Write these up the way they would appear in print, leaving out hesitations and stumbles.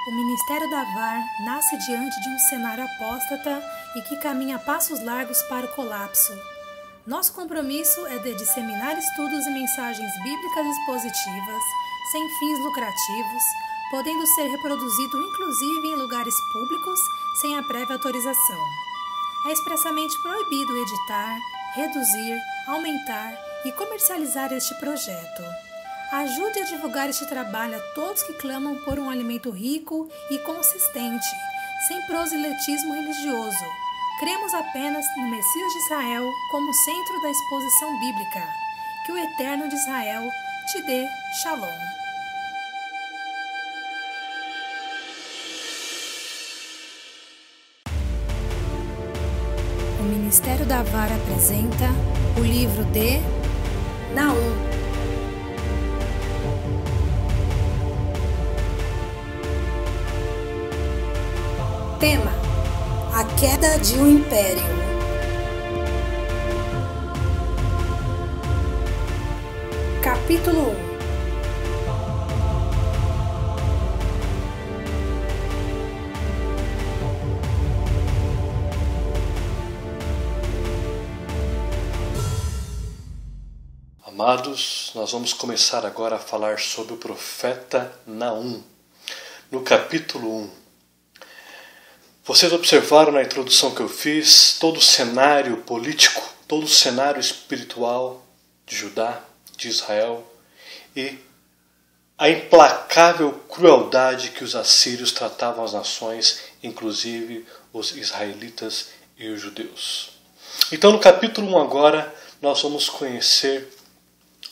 O Ministério da VAR nasce diante de um cenário apóstata e que caminha a passos largos para o colapso. Nosso compromisso é de disseminar estudos e mensagens bíblicas expositivas, sem fins lucrativos, podendo ser reproduzido inclusive em lugares públicos, sem a prévia autorização. É expressamente proibido editar, reduzir, aumentar e comercializar este projeto. Ajude a divulgar este trabalho a todos que clamam por um alimento rico e consistente, sem proselitismo religioso. Cremos apenas no Messias de Israel como centro da exposição bíblica. Que o Eterno de Israel te dê Shalom. O Ministério da VAR apresenta o livro de Naum. Tema: a queda de um império. Capítulo 1. Amados, nós vamos começar agora a falar sobre o profeta Naum, no capítulo 1. Vocês observaram na introdução que eu fiz todo o cenário político, todo o cenário espiritual de Judá, de Israel, e a implacável crueldade que os assírios tratavam as nações, inclusive os israelitas e os judeus. Então, no capítulo 1 agora, nós vamos conhecer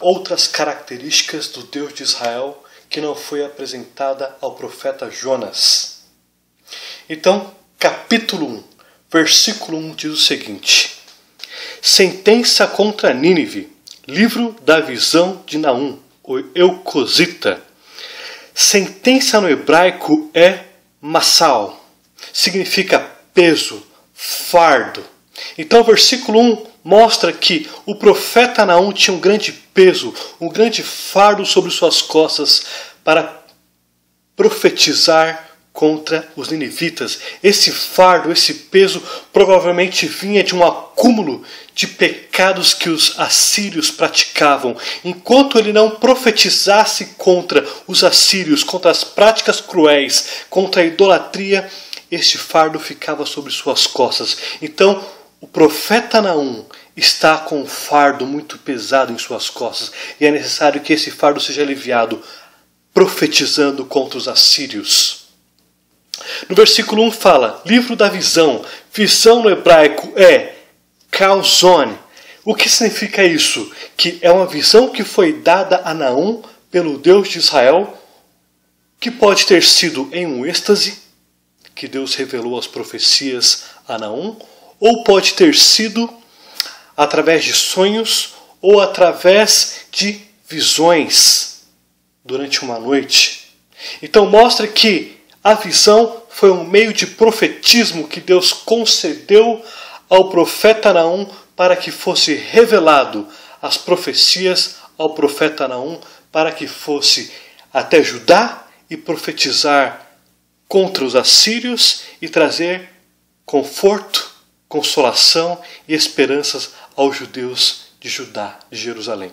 outras características do Deus de Israel que não foi apresentada ao profeta Jonas. Então, capítulo 1, versículo 1 diz o seguinte: Sentença contra Nínive, livro da visão de Naum, o Eucosita. Sentença no hebraico é massal, significa peso, fardo. Então o versículo 1 mostra que o profeta Naum tinha um grande peso, um grande fardo sobre suas costas para profetizar contra os ninivitas. Esse fardo, esse peso, provavelmente vinha de um acúmulo de pecados que os assírios praticavam. Enquanto ele não profetizasse contra os assírios, contra as práticas cruéis, contra a idolatria, este fardo ficava sobre suas costas. Então, o profeta Naum está com um fardo muito pesado em suas costas, e é necessário que esse fardo seja aliviado, profetizando contra os assírios. No versículo 1 fala, livro da visão. Visão no hebraico é Calzone. O que significa isso? Que é uma visão que foi dada a Naum pelo Deus de Israel, que pode ter sido em um êxtase, que Deus revelou as profecias a Naum, ou pode ter sido através de sonhos, ou através de visões durante uma noite. Então mostra que a visão foi um meio de profetismo que Deus concedeu ao profeta Naum para que fosse revelado as profecias ao profeta Naum, para que fosse até Judá e profetizar contra os assírios e trazer conforto, consolação e esperanças aos judeus de Judá, de Jerusalém.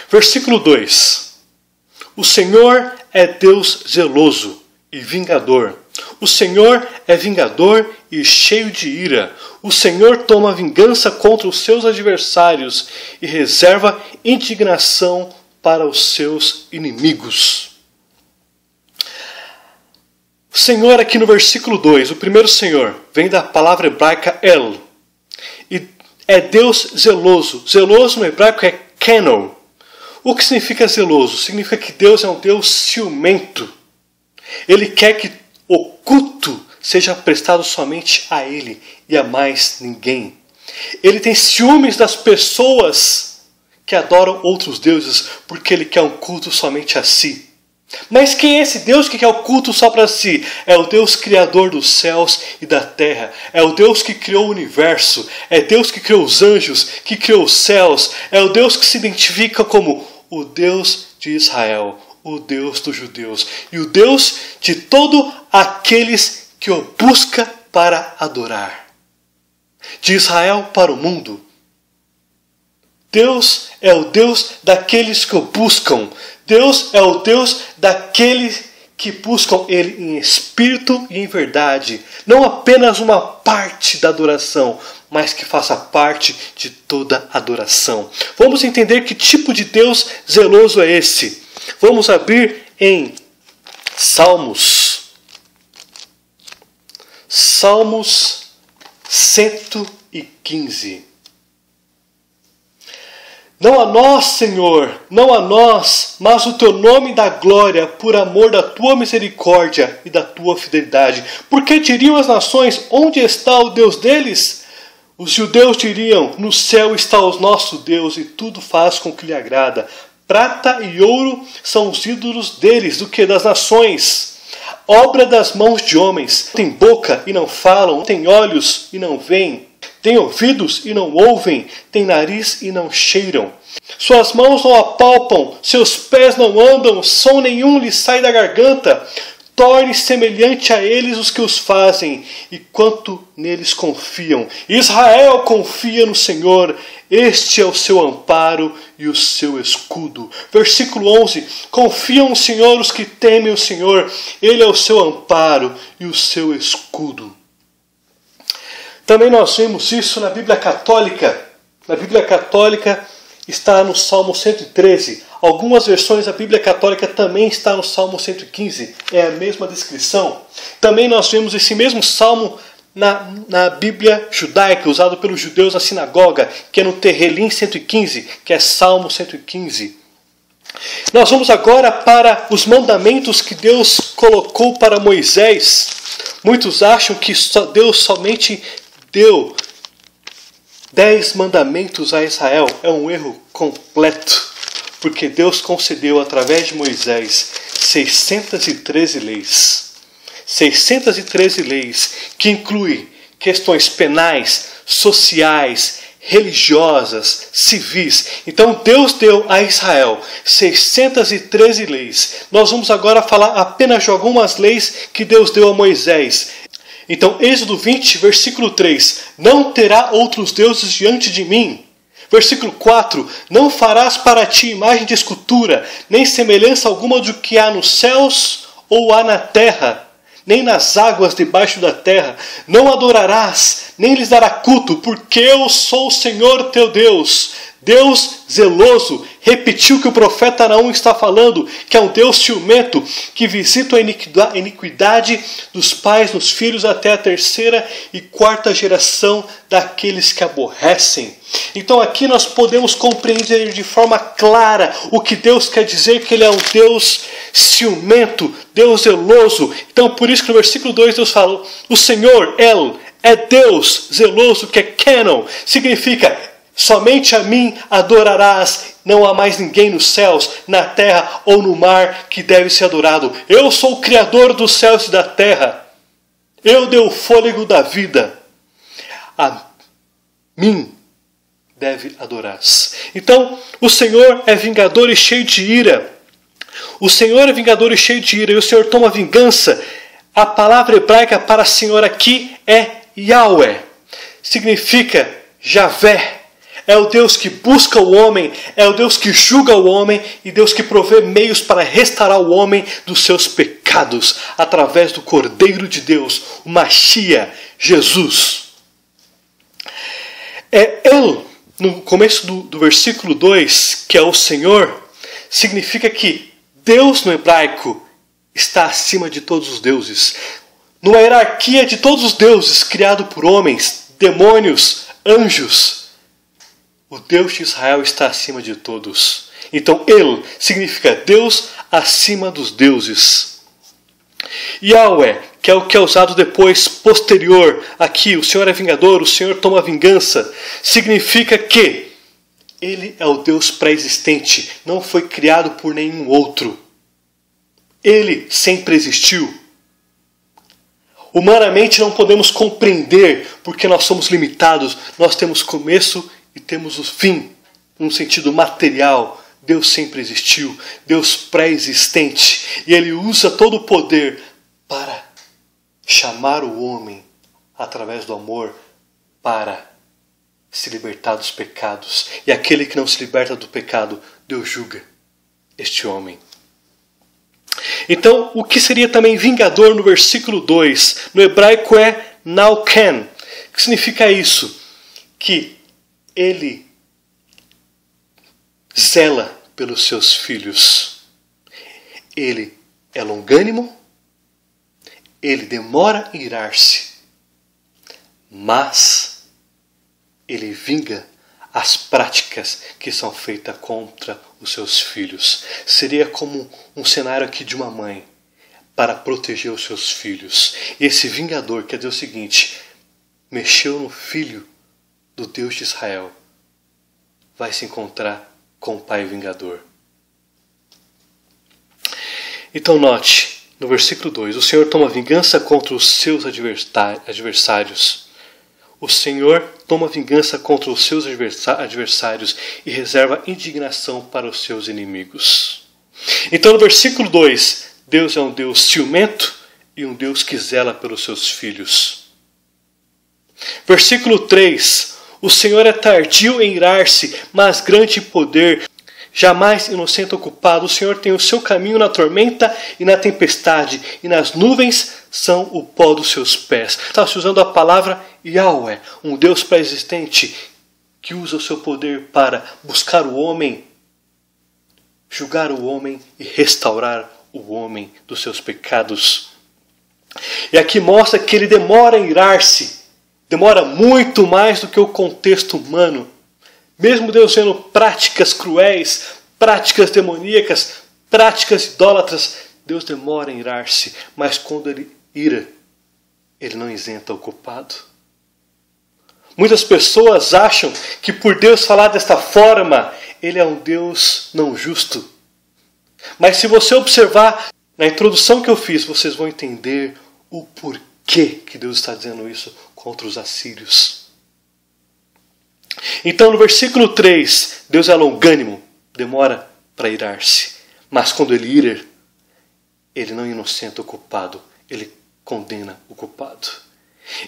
Versículo 2. O Senhor é Deus zeloso e vingador. O Senhor é vingador e cheio de ira. O Senhor toma vingança contra os seus adversários e reserva indignação para os seus inimigos. O Senhor aqui no versículo 2, o primeiro Senhor, vem da palavra hebraica El. E é Deus zeloso. Zeloso no hebraico é Keno. O que significa zeloso? Significa que Deus é um Deus ciumento. Ele quer que o culto seja prestado somente a Ele e a mais ninguém. Ele tem ciúmes das pessoas que adoram outros deuses, porque Ele quer um culto somente a si. Mas quem é esse Deus que quer o culto só para si? É o Deus criador dos céus e da terra. É o Deus que criou o universo. É Deus que criou os anjos, que criou os céus. É o Deus que se identifica como o Deus de Israel, o Deus dos judeus e o Deus de todos aqueles que o busca para adorar. De Israel para o mundo. Deus é o Deus daqueles que o buscam. Deus é o Deus daqueles que buscam Ele em espírito e em verdade. Não apenas uma parte da adoração, mas que faça parte de toda adoração. Vamos entender que tipo de Deus zeloso é esse. Vamos abrir em Salmos 115. Não a nós, Senhor, não a nós, mas o teu nome dá glória por amor da tua misericórdia e da tua fidelidade. Porque diriam as nações, onde está o Deus deles? Os judeus diriam, no céu está o nosso Deus e tudo faz com que lhe agrada. Prata e ouro são os ídolos deles, do que das nações. Obra das mãos de homens. Tem boca e não falam, tem olhos e não veem. Tem ouvidos e não ouvem, tem nariz e não cheiram. Suas mãos não apalpam, seus pés não andam, som nenhum lhes sai da garganta. Torne semelhante a eles os que os fazem, e quanto neles confiam. Israel confia no Senhor, este é o seu amparo e o seu escudo. Versículo 11, confiam no Senhor os que temem o Senhor, Ele é o seu amparo e o seu escudo. Também nós vemos isso na Bíblia Católica. Na Bíblia Católica está no Salmo 113. Algumas versões da Bíblia Católica também está no Salmo 115. É a mesma descrição. Também nós vemos esse mesmo Salmo na Bíblia judaica, usado pelos judeus na sinagoga, que é no Terrelim 115, que é Salmo 115. Nós vamos agora para os mandamentos que Deus colocou para Moisés. Muitos acham que Deus somente deu 10 mandamentos a Israel. É um erro completo, porque Deus concedeu através de Moisés 613 leis. 613 leis que incluem questões penais, sociais, religiosas, civis. Então Deus deu a Israel 613 leis. Nós vamos agora falar apenas de algumas leis que Deus deu a Moisés. Então, Êxodo 20, versículo 3. Não terá outros deuses diante de mim. Versículo 4. Não farás para ti imagem de escultura, nem semelhança alguma do que há nos céus ou há na terra, nem nas águas debaixo da terra. Não adorarás, nem lhes dará culto, porque eu sou o Senhor teu Deus. Deus zeloso, repetiu que o profeta Naum está falando, que é um Deus ciumento, que visita a iniquidade dos pais nos filhos até a 3ª e 4ª geração daqueles que aborrecem. Então aqui nós podemos compreender de forma clara o que Deus quer dizer, que Ele é um Deus ciumento, Deus zeloso. Então por isso que no versículo 2 Deus fala, o Senhor, El, é Deus zeloso, que é Canon, significa somente a mim adorarás, não há mais ninguém nos céus, na terra ou no mar que deve ser adorado. Eu sou o Criador dos céus e da terra. Eu dei o fôlego da vida. A mim deve adorarás. Então, o Senhor é vingador e cheio de ira. O Senhor é vingador e cheio de ira, e o Senhor toma vingança. A palavra hebraica para Senhor aqui é Yahweh. Significa Javé. É o Deus que busca o homem, é o Deus que julga o homem e Deus que provê meios para restaurar o homem dos seus pecados através do Cordeiro de Deus, o Mashiach, Jesus. Ele, no começo do versículo 2, que é o Senhor, significa que Deus no hebraico está acima de todos os deuses. Numa hierarquia de todos os deuses criado por homens, demônios, anjos, o Deus de Israel está acima de todos. Então, Ele significa Deus acima dos deuses. Yahweh, que é o que é usado depois, posterior, aqui, o Senhor é vingador, o Senhor toma vingança, significa que Ele é o Deus pré-existente, não foi criado por nenhum outro. Ele sempre existiu. Humanamente não podemos compreender, porque nós somos limitados, nós temos começo e temos o fim, num sentido material. Deus sempre existiu, Deus pré-existente, e Ele usa todo o poder para chamar o homem, através do amor, para se libertar dos pecados. E aquele que não se liberta do pecado, Deus julga este homem. Então, o que seria também vingador no versículo 2? No hebraico é nauken. O que significa isso? Que ele zela pelos seus filhos. Ele é longânimo, ele demora em irar-se, mas ele vinga as práticas que são feitas contra os seus filhos. Seria como um cenário aqui de uma mãe para proteger os seus filhos. E esse vingador quer dizer o seguinte: mexeu no filho do Deus de Israel, vai se encontrar com o Pai vingador. Então note, no versículo 2, o Senhor toma vingança contra os seus adversários. O Senhor toma vingança contra os seus adversários e reserva indignação para os seus inimigos. Então no versículo 2, Deus é um Deus ciumento e um Deus que zela pelos seus filhos. Versículo 3, o Senhor é tardio em irar-se, mas grande em poder, jamais inocente ou culpado. O Senhor tem o seu caminho na tormenta e na tempestade, e nas nuvens são o pó dos seus pés. Está se usando a palavra Yahweh, um Deus pré-existente que usa o seu poder para buscar o homem, julgar o homem e restaurar o homem dos seus pecados. E aqui mostra que ele demora em irar-se, demora muito mais do que o contexto humano. Mesmo Deus vendo práticas cruéis, práticas demoníacas, práticas idólatras, Deus demora em irar-se, mas quando ele ira, ele não isenta o culpado. Muitas pessoas acham que por Deus falar desta forma, ele é um Deus não justo. Mas se você observar na introdução que eu fiz, vocês vão entender o porquê que Deus está dizendo isso contra os assírios. Então no versículo 3, Deus é longânimo, demora para irar-se. Mas quando ele ira, ele não inocenta o culpado, ele condena o culpado.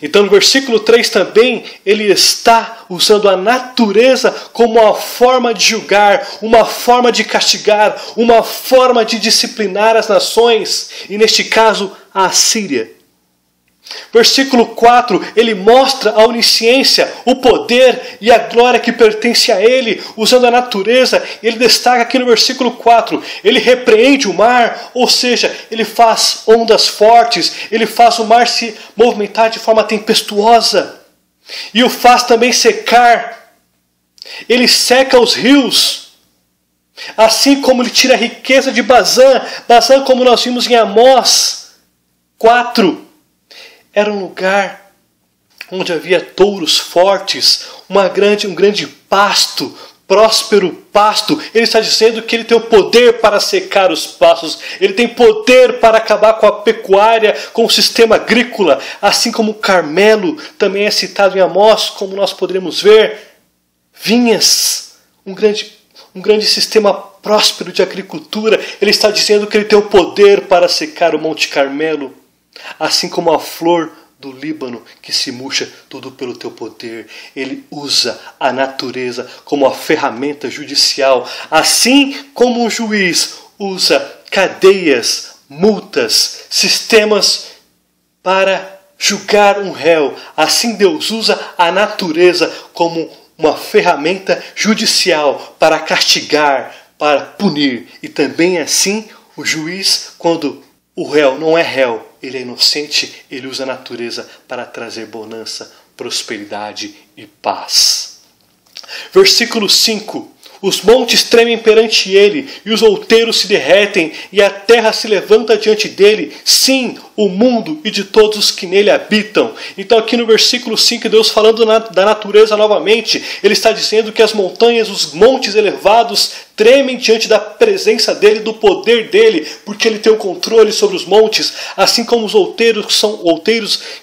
Então no versículo 3 também, ele está usando a natureza como uma forma de julgar, uma forma de castigar, uma forma de disciplinar as nações, e neste caso a Assíria. Versículo 4, ele mostra a onisciência, o poder e a glória que pertence a ele, usando a natureza. Ele destaca aqui no versículo 4, ele repreende o mar, ou seja, ele faz ondas fortes, ele faz o mar se movimentar de forma tempestuosa, e o faz também secar. Ele seca os rios, assim como ele tira a riqueza de Bazã, como nós vimos em Amós 4, era um lugar onde havia touros fortes, um grande pasto, próspero pasto. Ele está dizendo que ele tem o poder para secar os pastos, ele tem poder para acabar com a pecuária, com o sistema agrícola, assim como o Carmelo também é citado em Amós, como nós poderemos ver. Vinhas, um grande sistema próspero de agricultura. Ele está dizendo que ele tem o poder para secar o Monte Carmelo, assim como a flor do Líbano que se murcha, tudo pelo teu poder. Ele usa a natureza como a ferramenta judicial, assim como um juiz usa cadeias, multas, sistemas para julgar um réu. Assim Deus usa a natureza como uma ferramenta judicial para castigar, para punir. E também assim o juiz, quando o réu não é réu, ele é inocente, ele usa a natureza para trazer bonança, prosperidade e paz. Versículo 5. Os montes tremem perante ele, e os outeiros se derretem, e a terra se levanta diante dele. Sim, o mundo e de todos os que nele habitam. Então aqui no versículo 5, Deus falando da natureza novamente, Ele está dizendo que as montanhas, os montes elevados, tremem diante da presença dEle, do poder dEle, porque Ele tem o controle sobre os montes, assim como os outeiros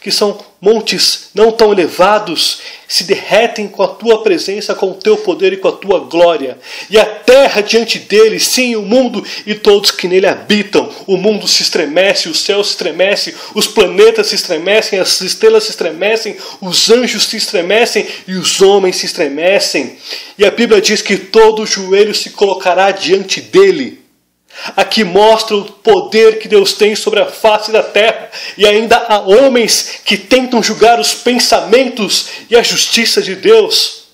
que são montes não tão elevados, se derretem com a tua presença, com o teu poder e com a tua glória. E a terra diante dele, sim, o mundo e todos que nele habitam. O mundo se estremece, o céu se estremece, os planetas se estremecem, as estrelas se estremecem, os anjos se estremecem e os homens se estremecem. E a Bíblia diz que todo joelho se colocará diante dele. Aqui mostra o poder que Deus tem sobre a face da terra. E ainda há homens que tentam julgar os pensamentos e a justiça de Deus.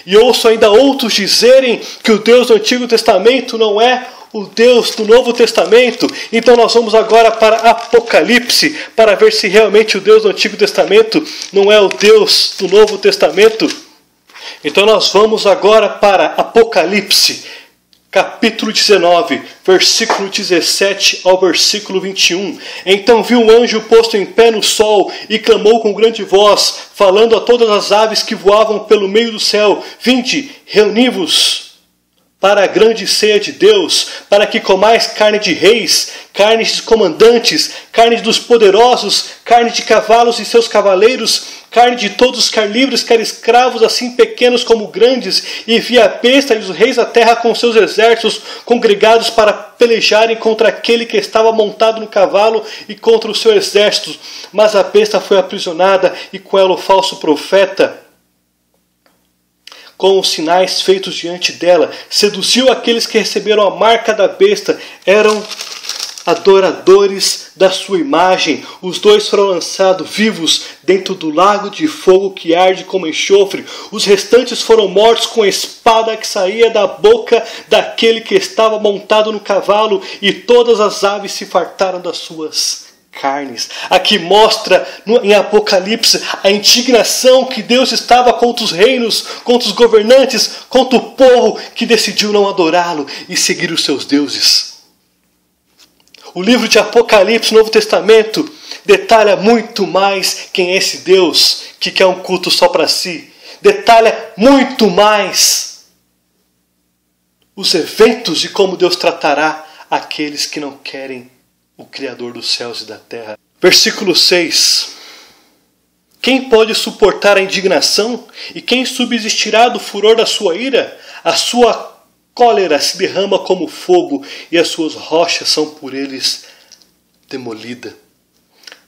E ouço ainda outros dizerem que o Deus do Antigo Testamento não é o Deus do Novo Testamento. Então nós vamos agora para Apocalipse, para ver se realmente o Deus do Antigo Testamento não é o Deus do Novo Testamento. Então nós vamos agora para Apocalipse, capítulo 19, versículo 17 ao versículo 21. Então viu um anjo posto em pé no sol e clamou com grande voz, falando a todas as aves que voavam pelo meio do céu: Vinde, reuni-vos para a grande ceia de Deus, para que comais carne de reis, carne de comandantes, carne dos poderosos, carne de cavalos e seus cavaleiros, carne de todos os carnívoros, quer escravos, assim pequenos como grandes, e vi a besta e os reis da terra com seus exércitos congregados para pelejarem contra aquele que estava montado no cavalo e contra o seu exército. Mas a besta foi aprisionada e com ela o falso profeta, com os sinais feitos diante dela, seduziu aqueles que receberam a marca da besta, eram adoradores da sua imagem. Os dois foram lançados vivos dentro do lago de fogo que arde como enxofre. Os restantes foram mortos com a espada que saía da boca daquele que estava montado no cavalo, e todas as aves se fartaram das suas carnes. Aqui mostra em Apocalipse a indignação que Deus estava contra os reinos, contra os governantes, contra o povo que decidiu não adorá-lo e seguir os seus deuses. O livro de Apocalipse, Novo Testamento, detalha muito mais quem é esse Deus que quer um culto só para si. Detalha muito mais os eventos e como Deus tratará aqueles que não querem o Criador dos céus e da terra. Versículo 6. Quem pode suportar a indignação? E quem subsistirá do furor da sua ira? A sua cólera se derrama como fogo, e as suas rochas são por eles demolidas.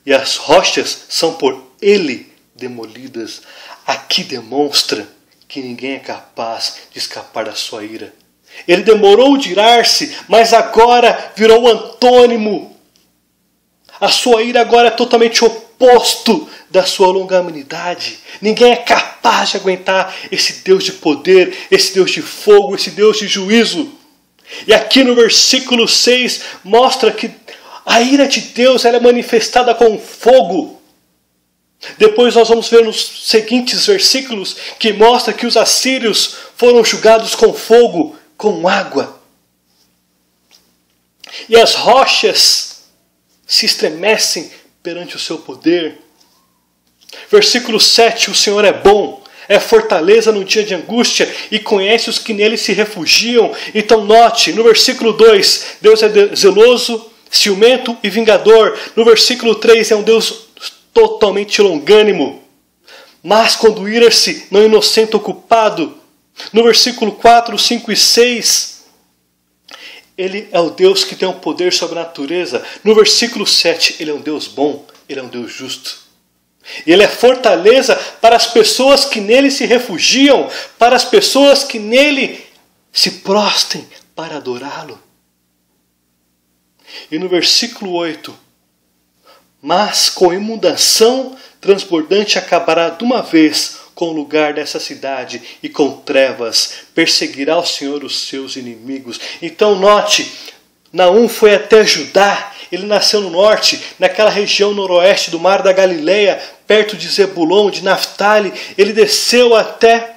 E as rochas são por ele demolidas. Aqui demonstra que ninguém é capaz de escapar da sua ira. Ele demorou de irar-se, mas agora virou antônimo. A sua ira agora é totalmente oposto da sua longanimidade. Ninguém é capaz de aguentar esse Deus de poder, esse Deus de fogo, esse Deus de juízo. E aqui no versículo 6 mostra que a ira de Deus ela é manifestada com fogo. Depois nós vamos ver nos seguintes versículos que mostra que os assírios foram julgados com fogo, com água. E as rochas se estremecem perante o seu poder. Versículo 7, o Senhor é bom, é fortaleza no dia de angústia e conhece os que nele se refugiam. Então note, no versículo 2, Deus é zeloso, ciumento e vingador. No versículo 3, é um Deus totalmente longânimo, mas quando ira-se, não inocente ou culpado. No versículo 4, 5 e 6, ele é o Deus que tem um poder sobre a natureza. No versículo 7, ele é um Deus bom, ele é um Deus justo. E ele é fortaleza para as pessoas que nele se refugiam, para as pessoas que nele se prostem para adorá-lo. E no versículo 8, mas com inundação transbordante acabará de uma vez com o lugar dessa cidade, e com trevas perseguirá o Senhor os seus inimigos. Então note, Naum foi até Judá, ele nasceu no norte, naquela região noroeste do Mar da Galileia, perto de Zebulon, de Naftali. Ele desceu até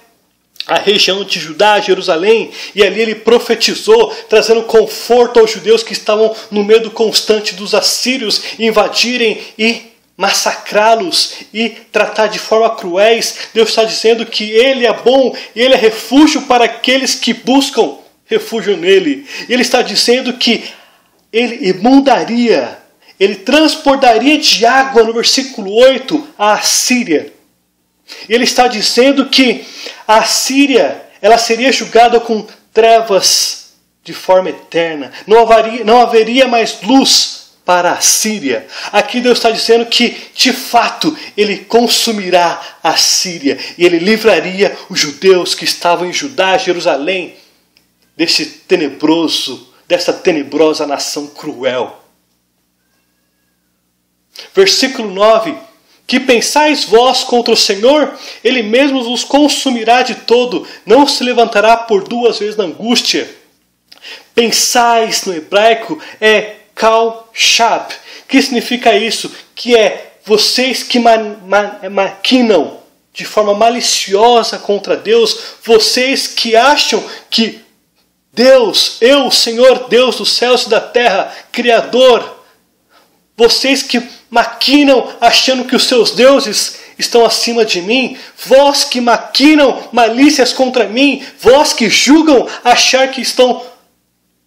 a região de Judá, Jerusalém, e ali ele profetizou, trazendo conforto aos judeus que estavam no medo constante dos assírios invadirem e massacrá-los e tratar de forma cruéis. Deus está dizendo que Ele é bom e Ele é refúgio para aqueles que buscam refúgio nele. Ele está dizendo que Ele inundaria, Ele transbordaria de água, no versículo 8, a Assíria. Ele está dizendo que a Assíria, ela seria julgada com trevas de forma eterna. Não haveria mais luz para a Síria. Aqui Deus está dizendo que, de fato, Ele consumirá a Síria. E Ele livraria os judeus que estavam em Judá, Jerusalém, dessa tenebrosa nação cruel. Versículo 9. Que pensais vós contra o Senhor? Ele mesmo vos consumirá de todo. Não se levantará por duas vezes na angústia. Pensais, no hebraico, é Kal-Shab. Que significa isso? Que é vocês que maquinam de forma maliciosa contra Deus. Vocês que acham que Deus, eu, Senhor, Deus dos céus e da terra, Criador, vocês que maquinam achando que os seus deuses estão acima de mim, vós que maquinam malícias contra mim, vós que julgam achar que estão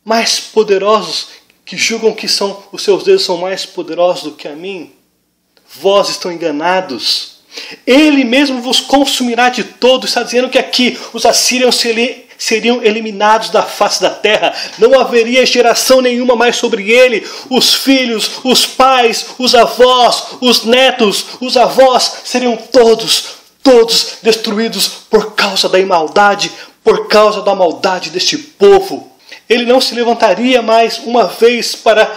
mais poderosos, que julgam que os seus deuses são mais poderosos do que a mim, vós estão enganados. Ele mesmo vos consumirá de todo. Está dizendo que aqui os assírios seriam eliminados da face da terra. Não haveria geração nenhuma mais sobre ele. Os filhos, os pais, os avós, os netos, os avós seriam todos destruídos por causa da maldade, por causa da maldade deste povo. Ele não se levantaria mais uma vez para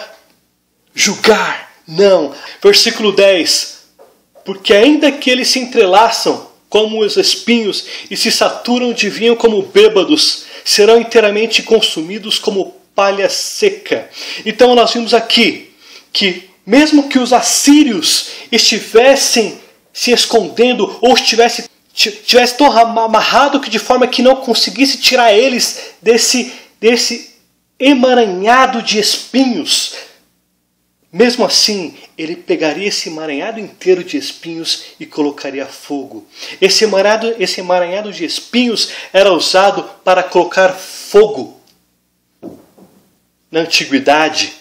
julgar. Não. Versículo 10. Porque ainda que eles se entrelaçam como os espinhos e se saturam de vinho como bêbados, serão inteiramente consumidos como palha seca. Então nós vimos aqui que mesmo que os assírios estivessem se escondendo ou estivesse tão amarrado que de forma que não conseguisse tirar eles desse emaranhado de espinhos, mesmo assim, ele pegaria esse emaranhado inteiro de espinhos e colocaria fogo. Esse emaranhado de espinhos era usado para colocar fogo na antiguidade.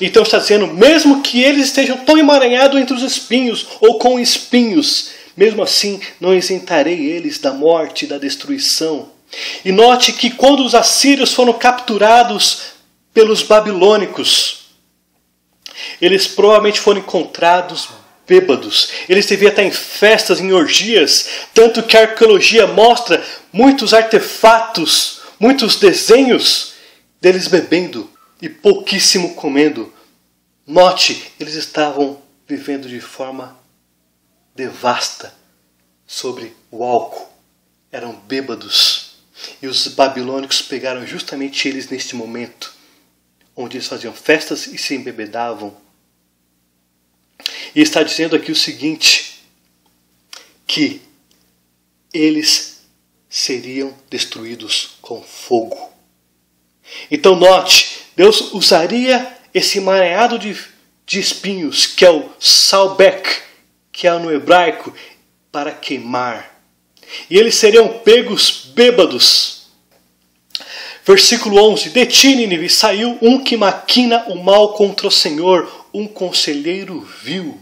Então está dizendo, mesmo que eles estejam tão emaranhados entre os espinhos ou com espinhos, mesmo assim não isentarei eles da morte e da destruição. E note que quando os assírios foram capturados pelos babilônicos, eles provavelmente foram encontrados bêbados. Eles deviam estar em festas, em orgias. Tanto que a arqueologia mostra muitos artefatos, muitos desenhos deles bebendo e pouquíssimo comendo. Note, eles estavam vivendo de forma devasta sobre o álcool. Eram bêbados. E os babilônicos pegaram justamente eles neste momento, onde eles faziam festas e se embebedavam. E está dizendo aqui o seguinte, que eles seriam destruídos com fogo. Então note, Deus usaria esse emaranhado de espinhos, que é o salbek, que é no hebraico, para queimar. E eles seriam pegos bêbados. Versículo 11. De ti, Nínive, saiu um que maquina o mal contra o Senhor, um conselheiro vil.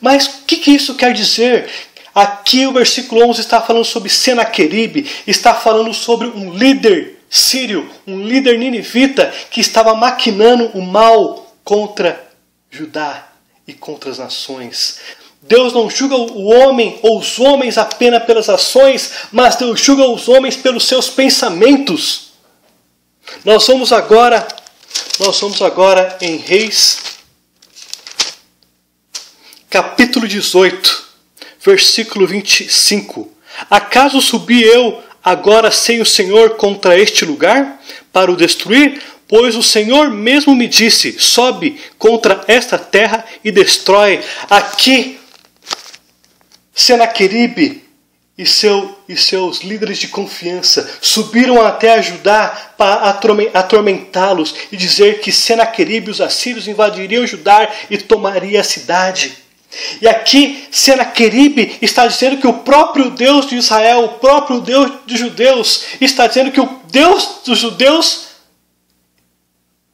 Mas o que isso quer dizer? Aqui o versículo 11 está falando sobre Senaqueribe, está falando sobre um líder sírio, um líder ninivita que estava maquinando o mal contra Judá e contra as nações. Deus não julga o homem ou os homens apenas pelas ações, mas Deus julga os homens pelos seus pensamentos. Nós vamos agora em Reis, capítulo 18, versículo 25. Acaso subi eu agora sem o Senhor contra este lugar, para o destruir? Pois o Senhor mesmo me disse, sobe contra esta terra e destrói. Aqui, Senaqueribe, e seus líderes de confiança subiram até ajudar para atormentá-los e dizer que Senaqueribe e os assírios invadiriam Judá e tomariam a cidade. E aqui Senaqueribe está dizendo que o próprio Deus de Israel, o próprio Deus dos judeus, está dizendo que o Deus dos judeus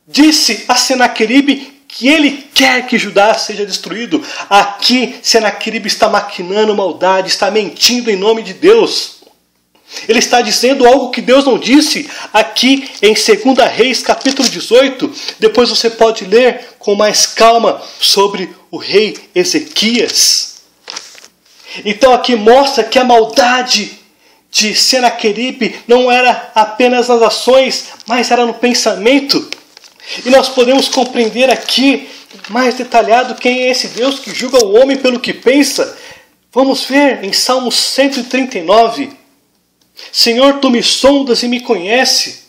disse a Senaqueribe que ele quer que Judá seja destruído. Aqui Senaqueribe está maquinando maldade, está mentindo em nome de Deus. Ele está dizendo algo que Deus não disse. Aqui em 2 Reis, capítulo 18, depois você pode ler com mais calma sobre o rei Ezequias. Então aqui mostra que a maldade de Senaqueribe não era apenas nas ações, mas era no pensamento. E nós podemos compreender aqui mais detalhado quem é esse Deus que julga o homem pelo que pensa. Vamos ver em Salmo 139. Senhor, tu me sondas e me conheces.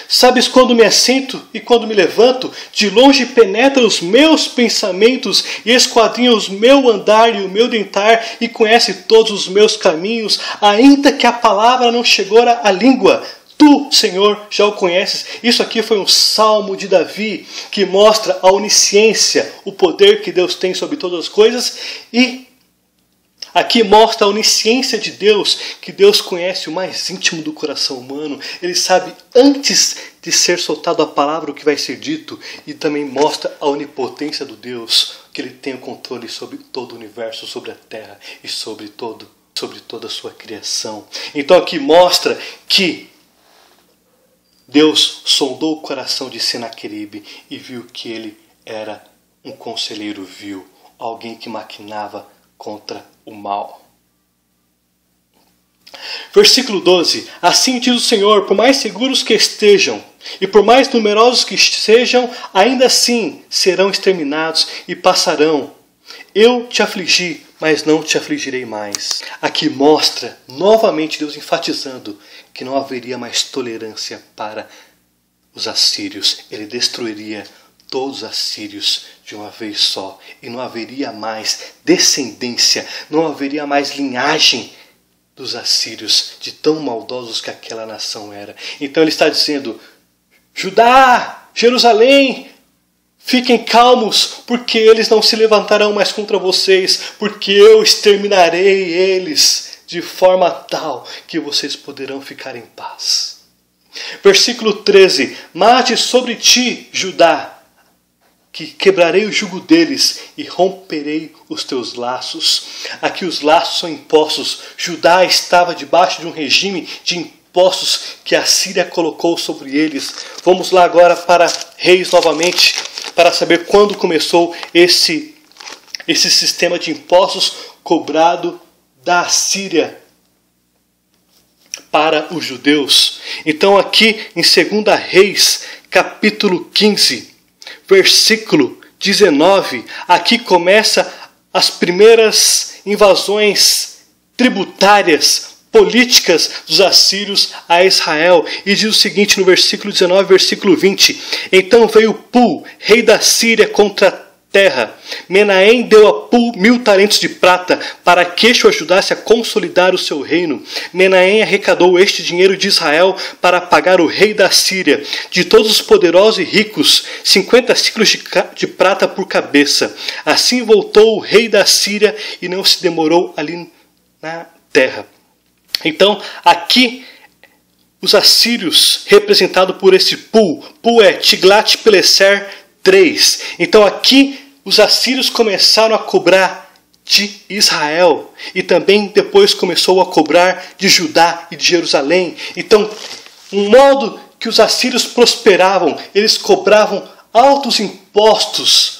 Sabes quando me assento e quando me levanto. De longe penetra os meus pensamentos e esquadrinha o meu andar e o meu dentar e conhece todos os meus caminhos, ainda que a palavra não chegou à língua. Tu, Senhor, já o conheces. Isso aqui foi um salmo de Davi que mostra a onisciência, o poder que Deus tem sobre todas as coisas. E aqui mostra a onisciência de Deus, que Deus conhece o mais íntimo do coração humano. Ele sabe antes de ser soltado a palavra o que vai ser dito. E também mostra a onipotência do Deus, que Ele tem o controle sobre todo o universo, sobre a terra e sobre toda a sua criação. Então aqui mostra que Deus sondou o coração de Senaqueribe e viu que ele era um conselheiro vil, alguém que maquinava contra o mal. Versículo 12. Assim diz o Senhor, por mais seguros que estejam e por mais numerosos que sejam, ainda assim serão exterminados e passarão. Eu te afligi, mas não te afligirei mais. Aqui mostra novamente Deus enfatizando que não haveria mais tolerância para os assírios. Ele destruiria todos os assírios de uma vez só. E não haveria mais descendência, não haveria mais linhagem dos assírios, de tão maldosos que aquela nação era. Então ele está dizendo, Judá, Jerusalém, fiquem calmos, porque eles não se levantarão mais contra vocês, porque eu exterminarei eles de forma tal que vocês poderão ficar em paz. Versículo 13. Mas sobre ti, Judá, que quebrarei o jugo deles e romperei os teus laços. Aqui os laços são impostos. Judá estava debaixo de um regime de impostos que a Síria colocou sobre eles. Vamos lá agora para Reis novamente, para saber quando começou esse sistema de impostos cobrado da Síria para os judeus. Então aqui em 2 Reis, capítulo 15, versículo 19, aqui começa as primeiras invasões tributárias, políticas dos assírios a Israel. E diz o seguinte no versículo 19, versículo 20. Então veio Pul, rei da Síria, contra a terra. Menahem deu a Pul 1000 talentos de prata, para que este o ajudasse a consolidar o seu reino. Menahem arrecadou este dinheiro de Israel para pagar o rei da Síria, de todos os poderosos e ricos, 50 ciclos de prata por cabeça. Assim voltou o rei da Síria e não se demorou ali na terra. Então, aqui, os assírios, representados por esse Pul é Tiglat-Pileser III. Então, aqui, os assírios começaram a cobrar de Israel. E também depois começou a cobrar de Judá e de Jerusalém. Então, um modo que os assírios prosperavam, eles cobravam altos impostos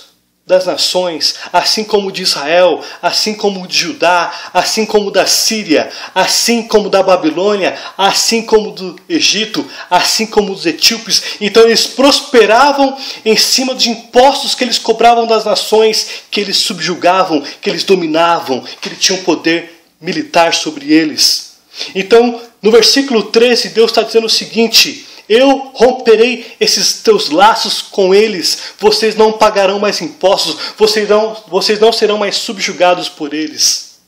das nações, assim como de Israel, assim como de Judá, assim como da Síria, assim como da Babilônia, assim como do Egito, assim como dos etíopes. Então eles prosperavam em cima dos impostos que eles cobravam das nações, que eles subjugavam, que eles dominavam, que eles tinham poder militar sobre eles. Então, no versículo 13, Deus está dizendo o seguinte: eu romperei esses teus laços com eles, vocês não pagarão mais impostos, vocês não serão mais subjugados por eles.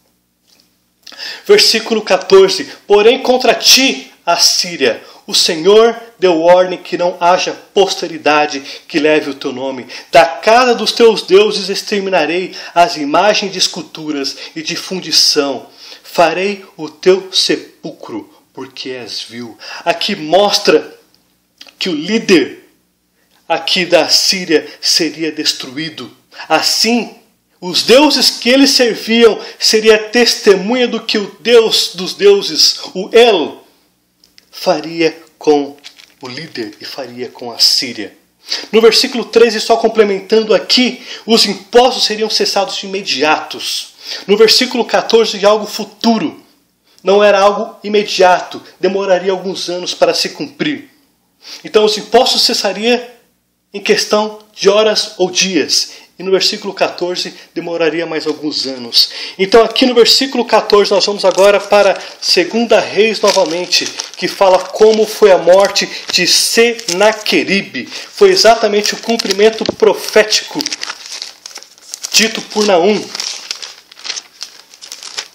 Versículo 14. Porém contra ti, Assíria, o Senhor deu ordem que não haja posteridade que leve o teu nome. Da casa dos teus deuses exterminarei as imagens de esculturas e de fundição. Farei o teu sepulcro, porque és vil. Aqui mostra que o líder aqui da Assíria seria destruído. Assim, os deuses que eles serviam seria testemunha do que o Deus dos deuses, o El, faria com o líder e faria com a Síria. No versículo 13, só complementando aqui, os impostos seriam cessados de imediatos. No versículo 14, algo futuro. Não era algo imediato, demoraria alguns anos para se cumprir. Então os impostos cessariam em questão de horas ou dias. E no versículo 14 demoraria mais alguns anos. Então aqui no versículo 14 nós vamos agora para 2 Reis novamente, que fala como foi a morte de Senaqueribe. Foi exatamente o cumprimento profético dito por Naum.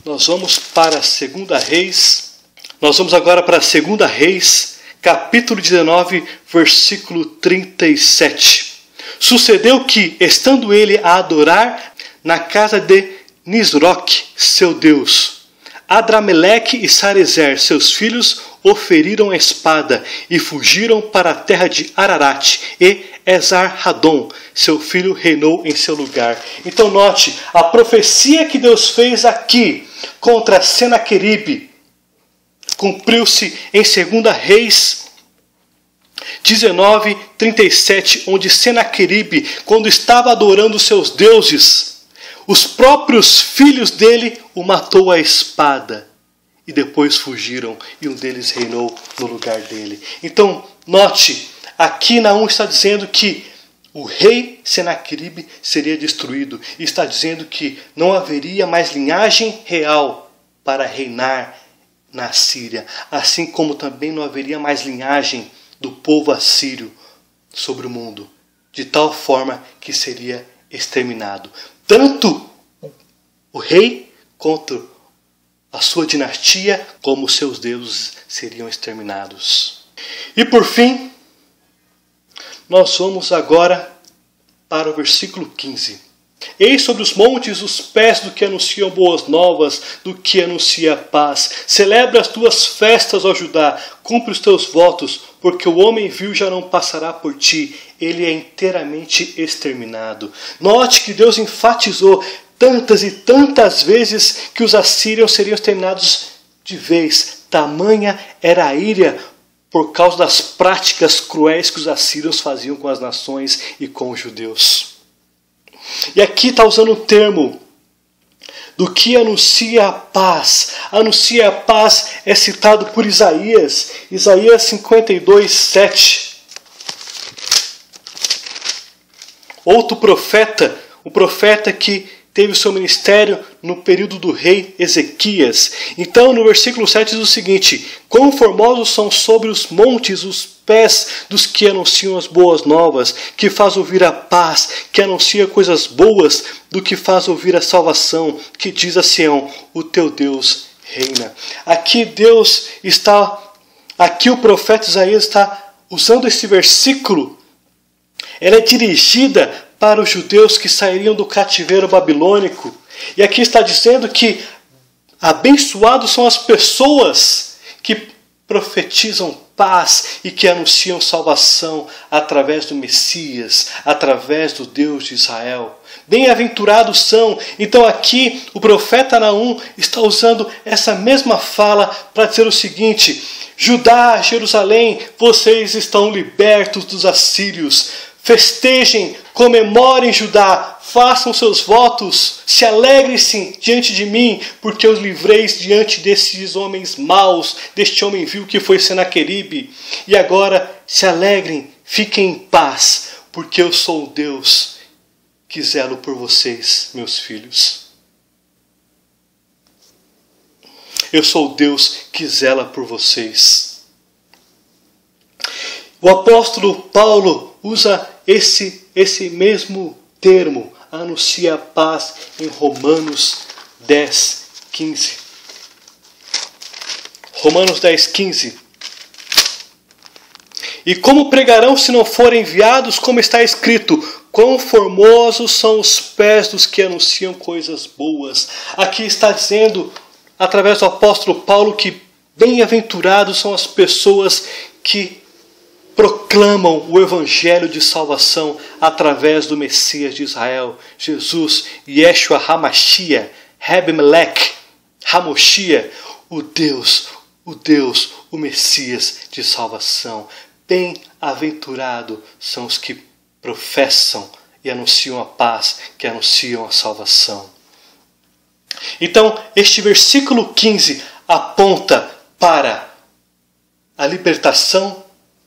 Nós vamos para 2 Reis. Nós vamos agora para 2 Reis, capítulo 19, versículo 37. Sucedeu que, estando ele a adorar na casa de Nisroque, seu Deus, Adrameleque e Sarezer, seus filhos, o feriram a espada e fugiram para a terra de Ararat, e Esar-Hadom, seu filho, reinou em seu lugar. Então note, a profecia que Deus fez aqui contra Senaqueribe cumpriu-se em 2 Reis 19:37, onde Senaqueribe, quando estava adorando seus deuses, os próprios filhos dele o matou à espada e depois fugiram e um deles reinou no lugar dele. Então note, aqui Naum está dizendo que o rei Senaqueribe seria destruído e está dizendo que não haveria mais linhagem real para reinar na Síria, assim como também não haveria mais linhagem do povo assírio sobre o mundo, de tal forma que seria exterminado. Tanto o rei quanto a sua dinastia, como os seus deuses seriam exterminados. E por fim, nós vamos agora para o versículo 15. Eis sobre os montes os pés do que anunciam boas novas, do que anuncia paz. Celebra as tuas festas, ó Judá, cumpre os teus votos, porque o homem vil já não passará por ti, ele é inteiramente exterminado. Note que Deus enfatizou tantas e tantas vezes que os assírios seriam exterminados de vez. Tamanha era a ira por causa das práticas cruéis que os assírios faziam com as nações e com os judeus. E aqui está usando o termo do que anuncia a paz. Anuncia a paz é citado por Isaías. Isaías 52:7. Outro profeta, o profeta que teve o seu ministério no período do rei Ezequias. Então no versículo 7 diz o seguinte: quão formosos são sobre os montes os pés dos que anunciam as boas novas, que faz ouvir a paz, que anuncia coisas boas, do que faz ouvir a salvação, que diz a Sião, o teu Deus reina. Aqui o profeta Isaías está usando esse versículo. Ela é dirigida para os judeus que sairiam do cativeiro babilônico. E aqui está dizendo que abençoados são as pessoas que profetizam paz e que anunciam salvação através do Messias, através do Deus de Israel. Bem-aventurados são. Então aqui o profeta Naum está usando essa mesma fala para dizer o seguinte: Judá, Jerusalém, vocês estão libertos dos assírios. Festejem, comemorem, Judá, façam seus votos, se alegrem-se diante de mim, porque eu os livrei diante desses homens maus, deste homem vil que foi Senaqueribe. E agora se alegrem, fiquem em paz, porque eu sou o Deus que zelo por vocês, meus filhos. Eu sou o Deus que zela por vocês. O apóstolo Paulo usa esse mesmo termo, anuncia a paz, em Romanos 10:15. Romanos 10:15. E como pregarão se não forem enviados, como está escrito, quão formosos são os pés dos que anunciam coisas boas. Aqui está dizendo, através do apóstolo Paulo, que bem-aventurados são as pessoas que proclamam o evangelho de salvação através do Messias de Israel, Jesus, Yeshua HaMashiach, Reb Melech, Hamoshia, o Deus, o Messias de salvação. Bem-aventurado são os que professam e anunciam a paz, que anunciam a salvação. Então, este versículo 15 aponta para a libertação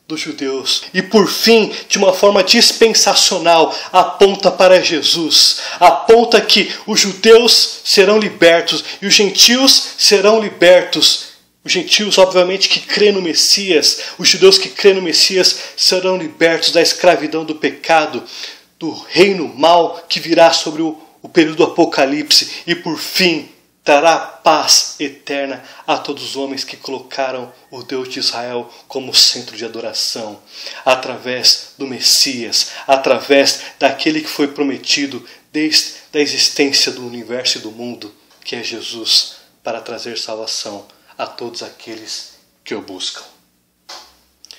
dos judeus. E por fim, de uma forma dispensacional, aponta para Jesus. Aponta que os judeus serão libertos e os gentios serão libertos. Os gentios, obviamente, que crêem no Messias, os judeus que crêem no Messias serão libertos da escravidão do pecado, do reino mau que virá sobre o período do Apocalipse. E por fim, dará paz eterna a todos os homens que colocaram o Deus de Israel como centro de adoração, através do Messias, através daquele que foi prometido desde a existência do universo e do mundo, que é Jesus, para trazer salvação a todos aqueles que o buscam.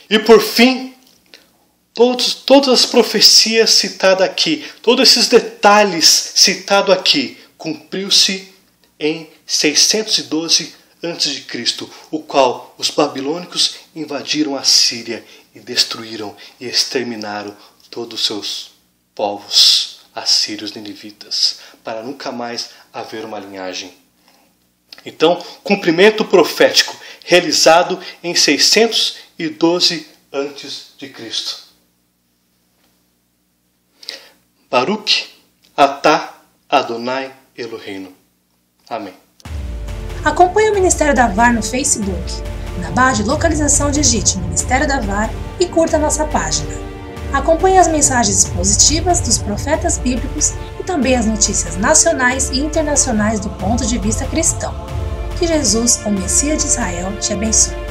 E por fim, todas as profecias citadas aqui, todos esses detalhes citados aqui, cumpriu-se em 612 a.C., o qual os babilônicos invadiram a Síria e destruíram e exterminaram todos os seus povos assírios ninivitas, para nunca mais haver uma linhagem. Então, cumprimento profético realizado em 612 a.C. Baruch atah Adonai Eloheinu. Amém. Acompanhe o Ministério da VAR no Facebook. Na barra de localização digite Ministério da VAR e curta nossa página. Acompanhe as mensagens expositivas dos profetas bíblicos e também as notícias nacionais e internacionais do ponto de vista cristão. Que Jesus, o Messias de Israel, te abençoe.